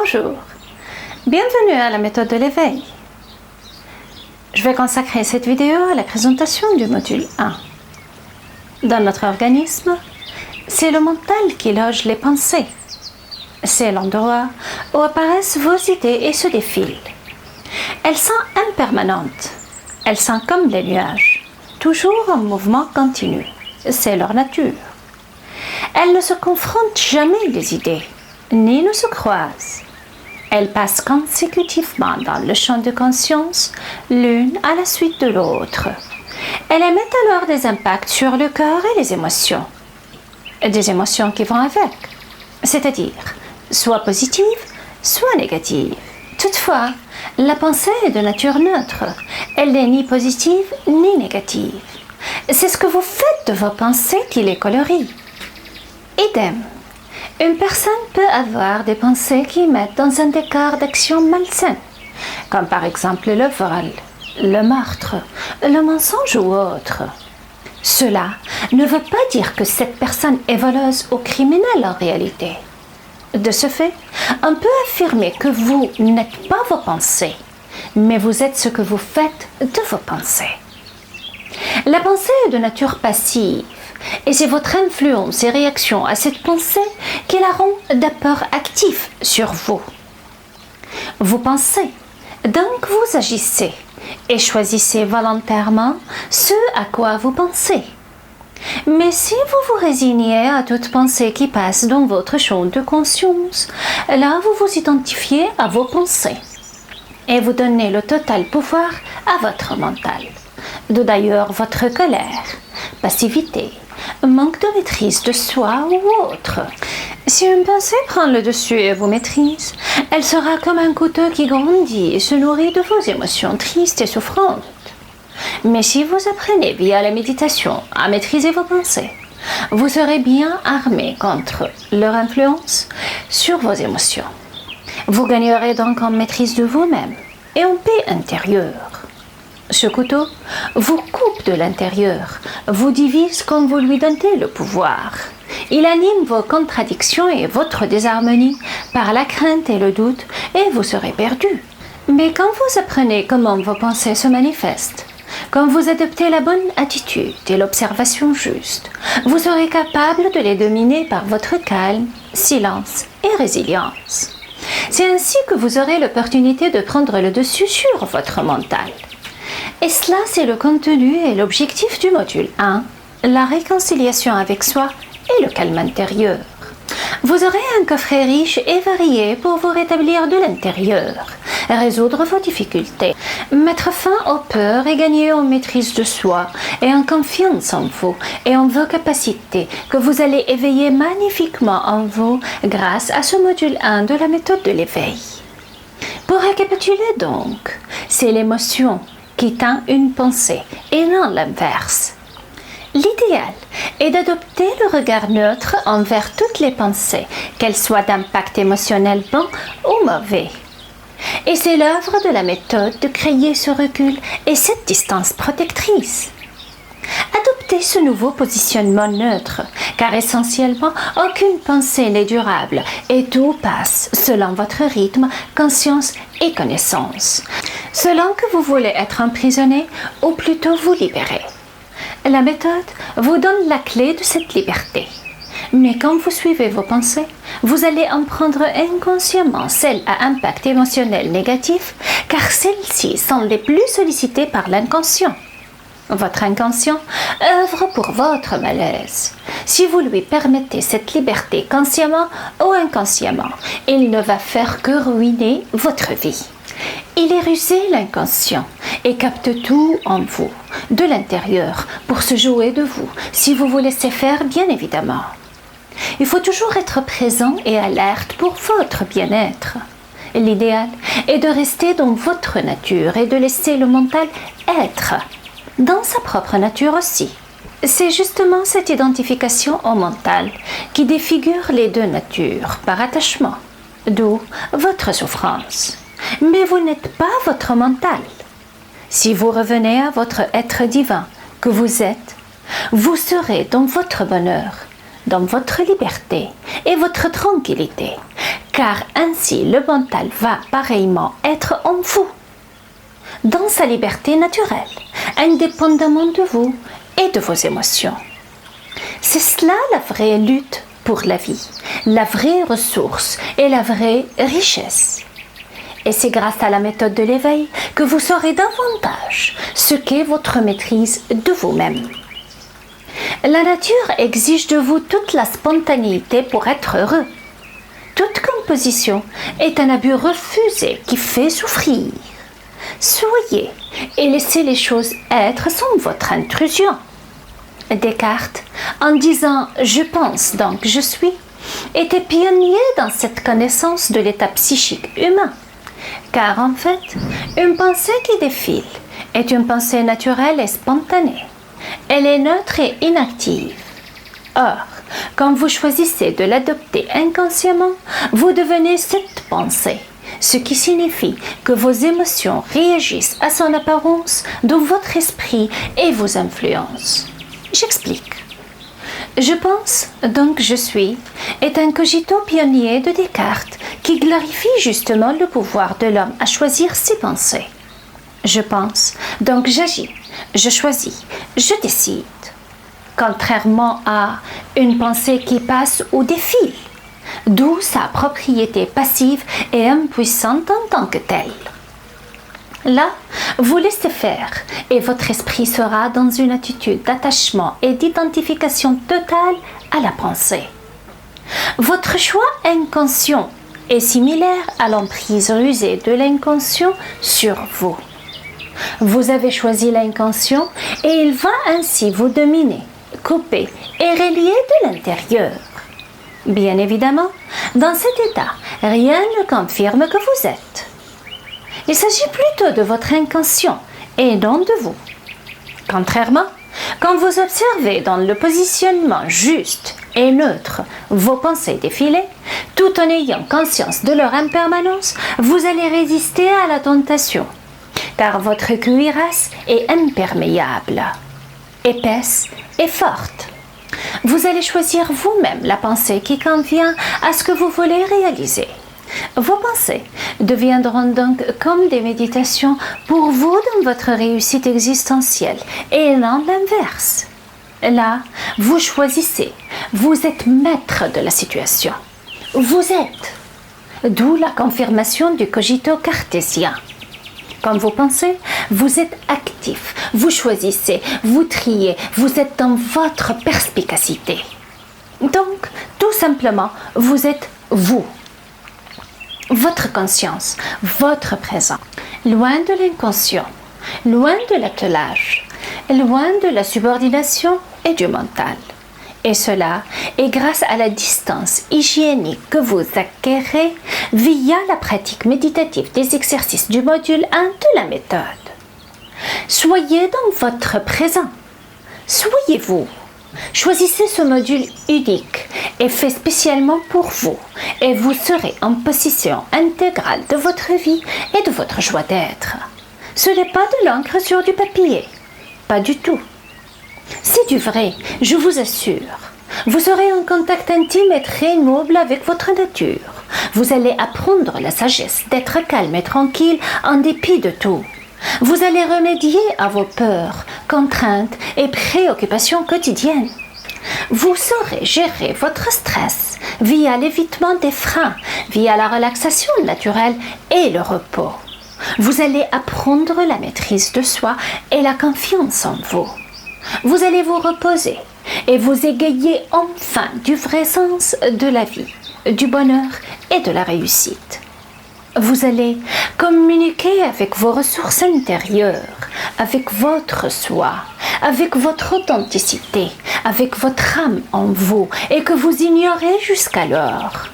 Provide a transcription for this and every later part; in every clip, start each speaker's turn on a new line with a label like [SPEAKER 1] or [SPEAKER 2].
[SPEAKER 1] Bonjour, bienvenue à la méthode de l'éveil. Je vais consacrer cette vidéo à la présentation du module 1. Dans notre organisme, c'est le mental qui loge les pensées. C'est l'endroit où apparaissent vos idées et se défilent. Elles sont impermanentes. Elles sont comme les nuages, toujours en mouvement continu. C'est leur nature. Elles ne se confrontent jamais les idées, ni ne se croisent. Elles passent consécutivement dans le champ de conscience, l'une à la suite de l'autre. Elles émettent alors des impacts sur le corps et les émotions. Des émotions qui vont avec, c'est-à-dire soit positives, soit négatives. Toutefois, la pensée est de nature neutre. Elle n'est ni positive ni négative. C'est ce que vous faites de vos pensées qui les colorie. Idem. Une personne peut avoir des pensées qui mettent dans un décor d'action malsaine, comme par exemple le vol, le meurtre, le mensonge ou autre. Cela ne veut pas dire que cette personne est voleuse ou criminelle en réalité. De ce fait, on peut affirmer que vous n'êtes pas vos pensées, mais vous êtes ce que vous faites de vos pensées. La pensée est de nature passive, et c'est votre influence et réaction à cette pensée qui la rend d'apport actif sur vous. Vous pensez, donc vous agissez, et choisissez volontairement ce à quoi vous pensez. Mais si vous vous résignez à toute pensée qui passe dans votre champ de conscience, là vous vous identifiez à vos pensées, et vous donnez le total pouvoir à votre mental. D'où d'ailleurs votre colère, passivité, manque de maîtrise de soi ou autre. Si une pensée prend le dessus et vous maîtrise, elle sera comme un couteau qui grandit et se nourrit de vos émotions tristes et souffrantes. Mais si vous apprenez via la méditation à maîtriser vos pensées, vous serez bien armé contre leur influence sur vos émotions. Vous gagnerez donc en maîtrise de vous-même et en paix intérieure. Ce couteau vous coupe de l'intérieur, vous divise quand vous lui donnez le pouvoir. Il anime vos contradictions et votre désharmonie par la crainte et le doute et vous serez perdu. Mais quand vous apprenez comment vos pensées se manifestent, quand vous adoptez la bonne attitude et l'observation juste, vous serez capable de les dominer par votre calme, silence et résilience. C'est ainsi que vous aurez l'opportunité de prendre le dessus sur votre mental. Et cela, c'est le contenu et l'objectif du module 1, la réconciliation avec soi et le calme intérieur. Vous aurez un coffret riche et varié pour vous rétablir de l'intérieur, résoudre vos difficultés, mettre fin aux peurs et gagner en maîtrise de soi et en confiance en vous et en vos capacités que vous allez éveiller magnifiquement en vous grâce à ce module 1 de la méthode de l'éveil. Pour récapituler donc, c'est l'émotion qui tend une pensée et non l'inverse. L'idéal est d'adopter le regard neutre envers toutes les pensées, qu'elles soient d'impact émotionnel bon ou mauvais. Et c'est l'œuvre de la méthode de créer ce recul et cette distance protectrice. Adoptez ce nouveau positionnement neutre, car essentiellement, aucune pensée n'est durable et tout passe selon votre rythme, conscience et connaissance, selon que vous voulez être emprisonné ou plutôt vous libérer. La méthode vous donne la clé de cette liberté. Mais quand vous suivez vos pensées, vous allez en prendre inconsciemment celles à impact émotionnel négatif, car celles-ci sont les plus sollicitées par l'inconscient. Votre inconscient œuvre pour votre malaise. Si vous lui permettez cette liberté consciemment ou inconsciemment, il ne va faire que ruiner votre vie. Il est rusé l'inconscient et capte tout en vous, de l'intérieur, pour se jouer de vous, si vous vous laissez faire bien évidemment. Il faut toujours être présent et alerte pour votre bien-être. L'idéal est de rester dans votre nature et de laisser le mental être dans sa propre nature aussi. C'est justement cette identification au mental qui défigure les deux natures par attachement, d'où votre souffrance. Mais vous n'êtes pas votre mental. Si vous revenez à votre être divin que vous êtes, vous serez dans votre bonheur, dans votre liberté et votre tranquillité, car ainsi le mental va pareillement être en vous, dans sa liberté naturelle, indépendamment de vous et de vos émotions. C'est cela la vraie lutte pour la vie, la vraie ressource et la vraie richesse. Et c'est grâce à la méthode de l'éveil que vous saurez davantage ce qu'est votre maîtrise de vous-même. La nature exige de vous toute la spontanéité pour être heureux. Toute composition est un abus refusé qui fait souffrir. Soyez et laissez les choses être sans votre intrusion. Descartes, en disant « je pense donc je suis », était pionnier dans cette connaissance de l'état psychique humain. Car en fait, une pensée qui défile est une pensée naturelle et spontanée. Elle est neutre et inactive. Or, quand vous choisissez de l'adopter inconsciemment, vous devenez cette pensée, ce qui signifie que vos émotions réagissent à son apparence dans votre esprit et vous influencent. J'explique. Je pense, donc je suis, est un cogito pionnier de Descartes qui glorifie justement le pouvoir de l'homme à choisir ses pensées. Je pense, donc j'agis, je choisis, je décide. Contrairement à une pensée qui passe ou défile, d'où sa propriété passive et impuissante en tant que telle. Là, vous laissez faire et votre esprit sera dans une attitude d'attachement et d'identification totale à la pensée. Votre choix inconscient est similaire à l'emprise rusée de l'inconscient sur vous. Vous avez choisi l'inconscient et il va ainsi vous dominer, couper et relier de l'intérieur. Bien évidemment, dans cet état, rien ne confirme que vous êtes. Il s'agit plutôt de votre inconscient et non de vous. Contrairement, quand vous observez dans le positionnement juste et neutre vos pensées défiler, tout en ayant conscience de leur impermanence, vous allez résister à la tentation, car votre cuirasse est imperméable, épaisse et forte. Vous allez choisir vous-même la pensée qui convient à ce que vous voulez réaliser. Vos pensées deviendront donc comme des méditations pour vous dans votre réussite existentielle et non l'inverse. Là, vous choisissez, vous êtes maître de la situation. Vous êtes. D'où la confirmation du cogito cartésien. Quand vous pensez, vous êtes actif, vous choisissez, vous triez, vous êtes dans votre perspicacité. Donc, tout simplement, vous êtes vous. Votre conscience, votre présent, loin de l'inconscient, loin de l'attelage, loin de la subordination et du mental. Et cela est grâce à la distance hygiénique que vous acquérez via la pratique méditative des exercices du module 1 de la méthode. Soyez dans votre présent. Soyez vous. Choisissez ce module unique et fait spécialement pour vous et vous serez en possession intégrale de votre vie et de votre joie d'être. Ce n'est pas de l'encre sur du papier, pas du tout. C'est du vrai, je vous assure. Vous serez en contact intime et très noble avec votre nature. Vous allez apprendre la sagesse d'être calme et tranquille en dépit de tout. Vous allez remédier à vos peurs, contraintes et préoccupations quotidiennes. Vous saurez gérer votre stress via l'évitement des freins, via la relaxation naturelle et le repos. Vous allez apprendre la maîtrise de soi et la confiance en vous. Vous allez vous reposer et vous égayer enfin du vrai sens de la vie, du bonheur et de la réussite. Vous allez communiquer avec vos ressources intérieures, avec votre soi, avec votre authenticité, avec votre âme en vous et que vous ignorez jusqu'alors.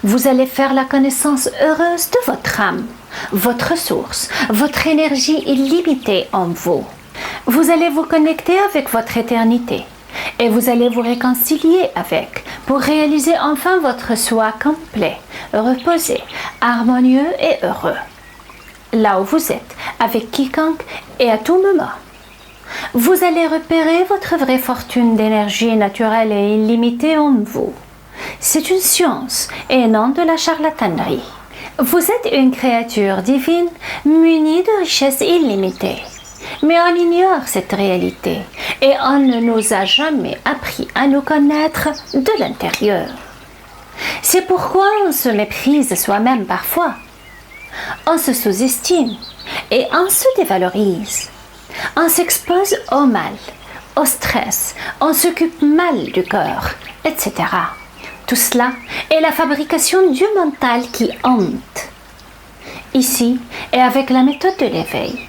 [SPEAKER 1] Vous allez faire la connaissance heureuse de votre âme, votre source, votre énergie illimitée en vous. Vous allez vous connecter avec votre éternité et vous allez vous réconcilier avec pour réaliser enfin votre soi complet, reposé, harmonieux et heureux. Là où vous êtes, avec quiconque et à tout moment. Vous allez repérer votre vraie fortune d'énergie naturelle et illimitée en vous. C'est une science et non de la charlatanerie. Vous êtes une créature divine munie de richesses illimitées. Mais on ignore cette réalité et on ne nous a jamais appris à nous connaître de l'intérieur. C'est pourquoi on se méprise soi-même parfois. On se sous-estime et on se dévalorise. On s'expose au mal, au stress, on s'occupe mal du corps, etc. Tout cela est la fabrication du mental qui hante. Ici, et avec la méthode de l'éveil,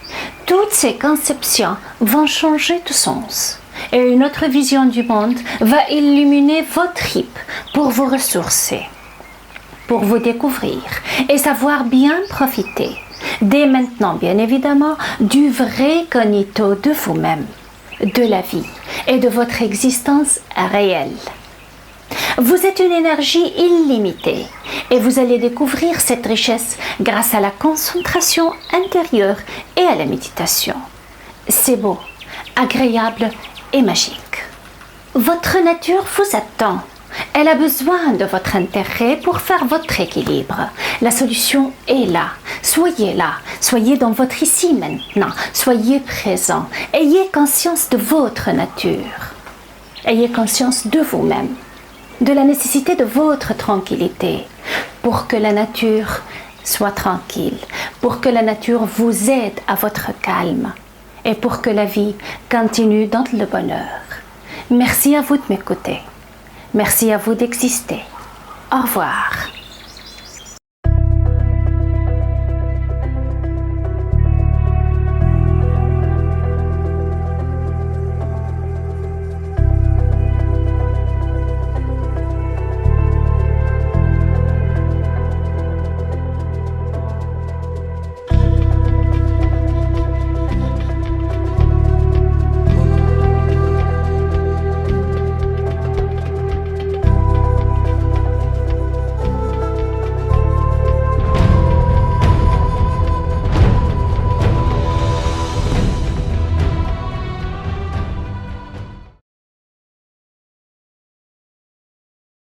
[SPEAKER 1] toutes ces conceptions vont changer de sens et une autre vision du monde va illuminer vos tripes pour vous ressourcer, pour vous découvrir et savoir bien profiter, dès maintenant bien évidemment, du vrai cognito de vous-même, de la vie et de votre existence réelle. Vous êtes une énergie illimitée et vous allez découvrir cette richesse grâce à la concentration intérieure et à la méditation. C'est beau, agréable et magique. Votre nature vous attend. Elle a besoin de votre intérêt pour faire votre équilibre. La solution est là. Soyez dans votre ici maintenant. Soyez présent. Ayez conscience de votre nature. Ayez conscience de vous-même, de la nécessité de votre tranquillité, pour que la nature soit tranquille, pour que la nature vous aide à votre calme et pour que la vie continue dans le bonheur. Merci à vous de m'écouter. Merci à vous d'exister. Au revoir.